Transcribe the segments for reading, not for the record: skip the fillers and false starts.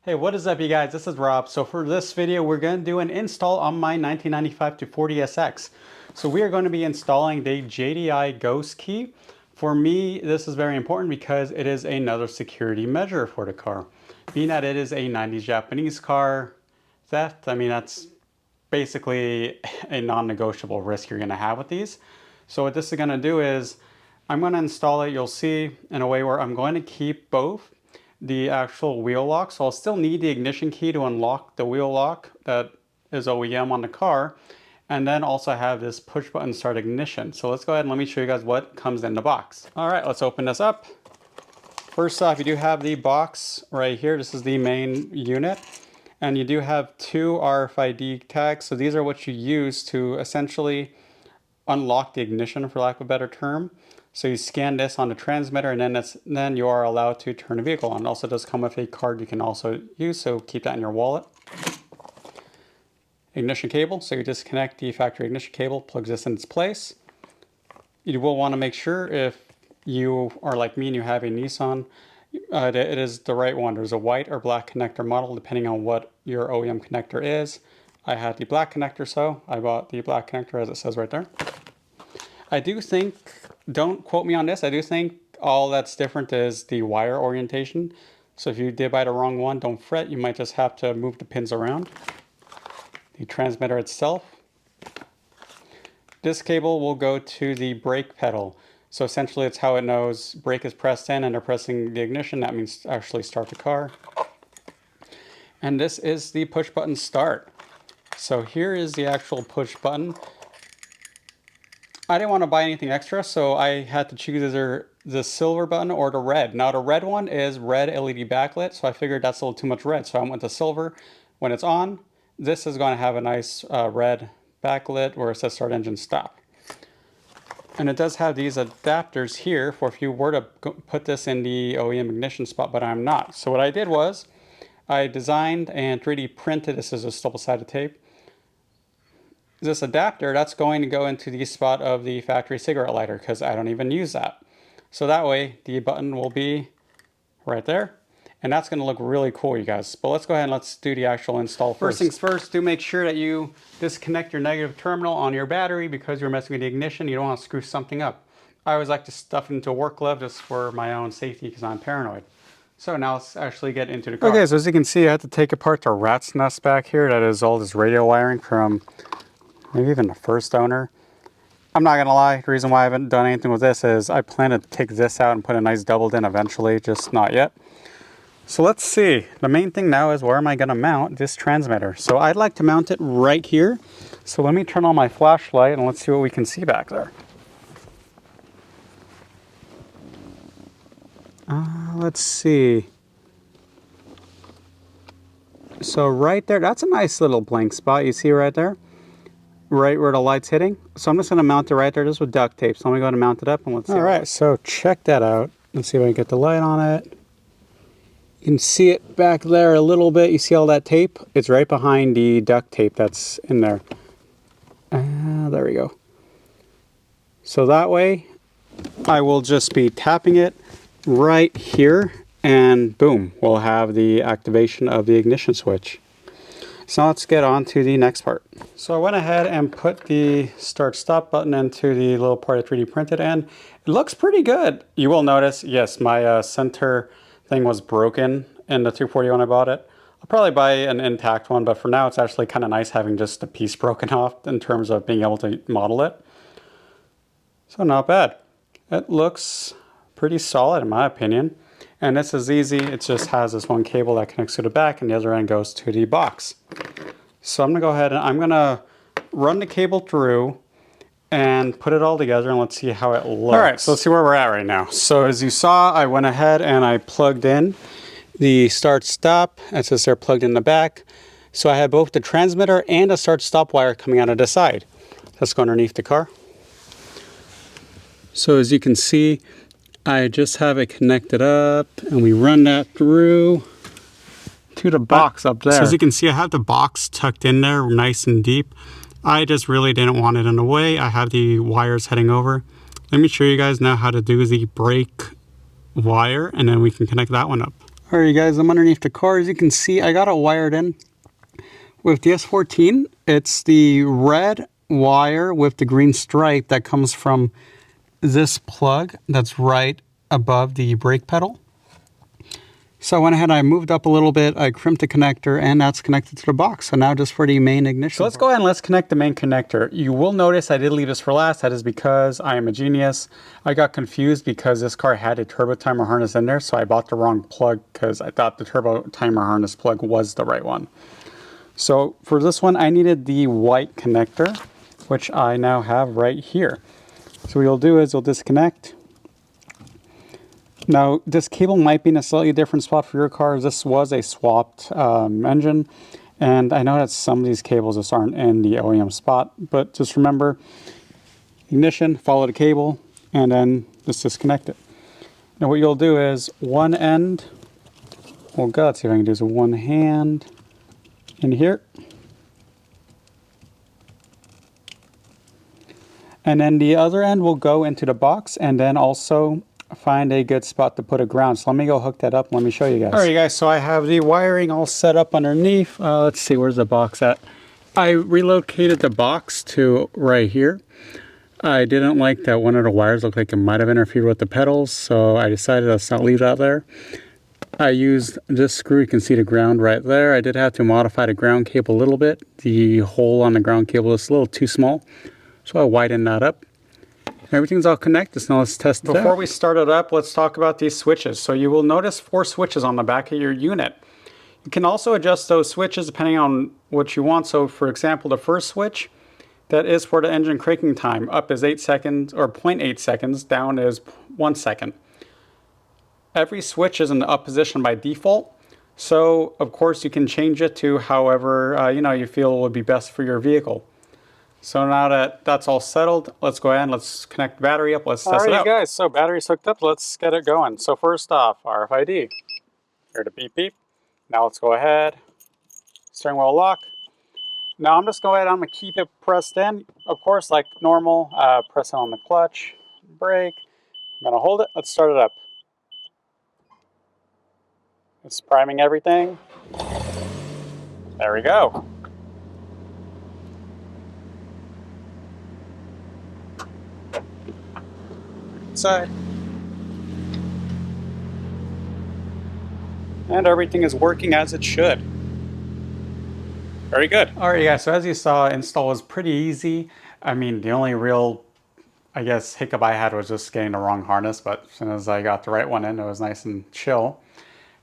Hey, what is up you guys? This is Rob. So for this video, we're going to do an install on my 1995 to 40SX. So we are going to be installing the JDI Ghost Key. For me, this is very important because it is another security measure for the car. Being that it is a 90s Japanese car, theft, I mean, that's basically a non-negotiable risk you're going to have with these. So what this is going to do is, I'm going to install it, you'll see, in a way where I'm going to keep both the actual wheel lock. So I'll still need the ignition key to unlock the wheel lock that is OEM on the car. And then also have this push button start ignition. So let's go ahead and let me show you guys what comes in the box. All right, let's open this up. First off, you do have the box right here. This is the main unit. And you do have two RFID tags. So these are what you use to essentially unlock the ignition, for lack of a better term. So you scan this on the transmitter, and then you are allowed to turn the vehicle on. It also does come with a card you can also use, so keep that in your wallet. Ignition cable, so you disconnect the factory ignition cable, plugs this in its place. You will want to make sure, if you are like me and you have a Nissan, it is the right one. There's a white or black connector model depending on what your OEM connector is. I had the black connector, so I bought the black connector as it says right there. I do think, don't quote me on this, I do think all that's different is the wire orientation. So if you did buy the wrong one, don't fret, you might just have to move the pins around. The transmitter itself. This cable will go to the brake pedal. So essentially it's how it knows brake is pressed in and they're pressing the ignition. That means actually start the car. And this is the push button start. So here is the actual push button. I didn't want to buy anything extra, so I had to choose either the silver button or the red. Now the red one is red LED backlit, so I figured that's a little too much red, so I went to silver. When it's on, this is going to have a nice red backlit where it says start engine stop. And it does have these adapters here for if you were to put this in the OEM ignition spot, but I'm not. So what I did was, I designed and 3D printed, this is just double-sided tape, this adapter that's going to go into the spot of the factory cigarette lighter, because I don't even use that. So that way the button will be right there, and that's going to look really cool, you guys. But let's go ahead and let's do the actual install first. First things first, do make sure that you disconnect your negative terminal on your battery, because you're messing with the ignition. You don't want to screw something up. I always like to stuff it into a work glove just for my own safety because I'm paranoid. So now let's actually get into the car. Okay, so as you can see, I had to take apart the rat's nest back here. That is all this radio wiring from maybe even the first owner. I'm not gonna lie, the reason why I haven't done anything with this is I plan to take this out and put a nice doubled in eventually, just not yet. So let's see. The main thing now is, where am I gonna mount this transmitter? So I'd like to mount it right here. So let me turn on my flashlight and let's see what we can see back there. Let's see. So right there, that's a nice little blank spot you see right there. Right where the light's hitting. So I'm just going to mount it right there just with duct tape. So let me go ahead and mount it up and let's see. All right, so check that out. Let's see if I can get the light on it. You can see it back there a little bit. You see all that tape? It's right behind the duct tape that's in there. There we go. So that way, I will just be tapping it right here and boom, we'll have the activation of the ignition switch. So let's get on to the next part. So I went ahead and put the start stop button into the little part I 3D printed, and it looks pretty good. You will notice, yes, my center thing was broken in the 240 when I bought it. I'll probably buy an intact one, but for now it's actually kind of nice having just a piece broken off in terms of being able to model it. So not bad. It looks pretty solid in my opinion. And this is easy, it just has this one cable that connects to the back and the other end goes to the box. So I'm gonna go ahead and I'm gonna run the cable through and put it all together and let's see how it looks. All right, so let's see where we're at right now. So as you saw, I went ahead and I plugged in the start stop. It says they're plugged in the back. So I have both the transmitter and a start stop wire coming out of the side. Let's go underneath the car. So as you can see, I just have it connected up and we run that through to the box up there. So as you can see, I have the box tucked in there nice and deep. I just really didn't want it in the way. I have the wires heading over. Let me show you guys now how to do the brake wire and then we can connect that one up. Alright guys, I'm underneath the car. As you can see, I got it wired in with the S14. It's the red wire with the green stripe that comes from this plug that's right above the brake pedal. So I went ahead and I moved up a little bit, I crimped the connector, and that's connected to the box. So now just for the main ignition. So let's go ahead and let's connect the main connector. You will notice I did leave this for last. That is because I am a genius. I got confused because this car had a turbo timer harness in there, so I bought the wrong plug because I thought the turbo timer harness plug was the right one. So for this one, I needed the white connector, which I now have right here. So what you'll do is you'll disconnect. Now, this cable might be in a slightly different spot for your car. This was a swapped engine, and I know that some of these cables just aren't in the OEM spot, but just remember, ignition, follow the cable, and then just disconnect it. Now what you'll do is one end, well, God, let's see if I can do this with one hand in here. And then the other end will go into the box, and then also find a good spot to put a ground. So let me go hook that up and let me show you guys. Alright guys, so I have the wiring all set up underneath. Let's see, where's the box at? I relocated the box to right here. I didn't like that one of the wires looked like it might have interfered with the pedals, so I decided let's not leave that there. I used this screw, you can see the ground right there. I did have to modify the ground cable a little bit. The hole on the ground cable is a little too small, so I widened that up. Everything's all connected, so now let's test it out. Before we start it up, let's talk about these switches. So you will notice 4 switches on the back of your unit. You can also adjust those switches depending on what you want. So for example, the first switch, that is for the engine cranking time. Up is 8 seconds, or 0.8 seconds, down is 1 second. Every switch is in the up position by default. So of course you can change it to however you feel would be best for your vehicle. So now that that's all settled, let's go ahead and let's connect the battery up. Let's test it out. Alright guys, so battery's hooked up. Let's get it going. So first off, RFID. Here to beep beep. Now let's go ahead. Steering wheel lock. Now I'm just going to keep it pressed in. Of course, like normal, press on the clutch, brake. I'm going to hold it. Let's start it up. It's priming everything. There we go. Side. And everything is working as it should. Very good. Alright guys, so as you saw, install was pretty easy. I mean, the only real, I guess, hiccup I had was just getting the wrong harness, but as soon as I got the right one in, it was nice and chill.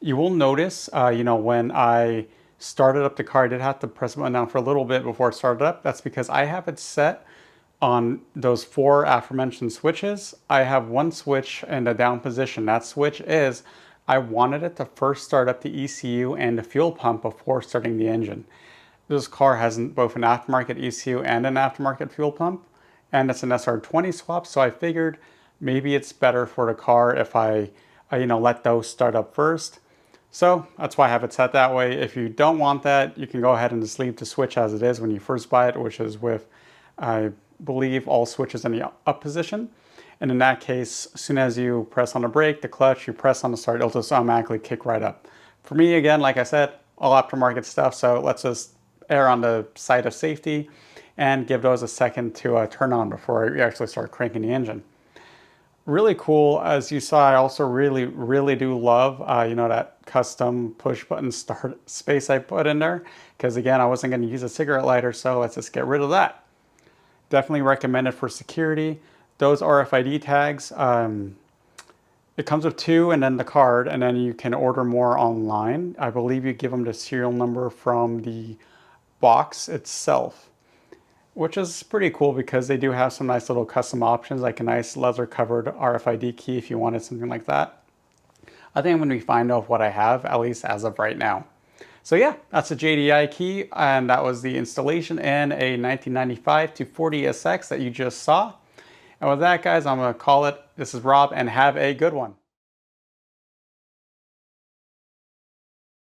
You will notice, when I started up the car, I did have to press the button down for a little bit before it started up. That's because I have it set on those 4 aforementioned switches. I have one switch in the down position. That switch is, I wanted it to first start up the ECU and the fuel pump before starting the engine. This car has both an aftermarket ECU and an aftermarket fuel pump, and it's an SR20 swap, so I figured maybe it's better for the car if I let those start up first. So that's why I have it set that way. If you don't want that, you can go ahead and just leave the switch as it is when you first buy it, which is with, I believe, all switches in the up position. And in that case, as soon as you press on the brake, the clutch, you press on the start, it'll just automatically kick right up. For me, again, like I said, all aftermarket stuff, so let's just err on the side of safety and give those a second to turn on before you actually start cranking the engine. Really cool. As you saw, I also really do love, that custom push button start space I put in there. Because again, I wasn't going to use a cigarette lighter, so let's just get rid of that. Definitely recommend it for security. Those RFID tags, it comes with 2 and then the card, and then you can order more online. I believe you give them the serial number from the box itself, which is pretty cool because they do have some nice little custom options, like a nice leather covered RFID key if you wanted something like that. I think I'm going to be fine with what I have, at least as of right now. So yeah, that's a JDI key, and that was the installation in a 1995 240 SX that you just saw. And with that, guys, I'm going to call it. This is Rob, and have a good one.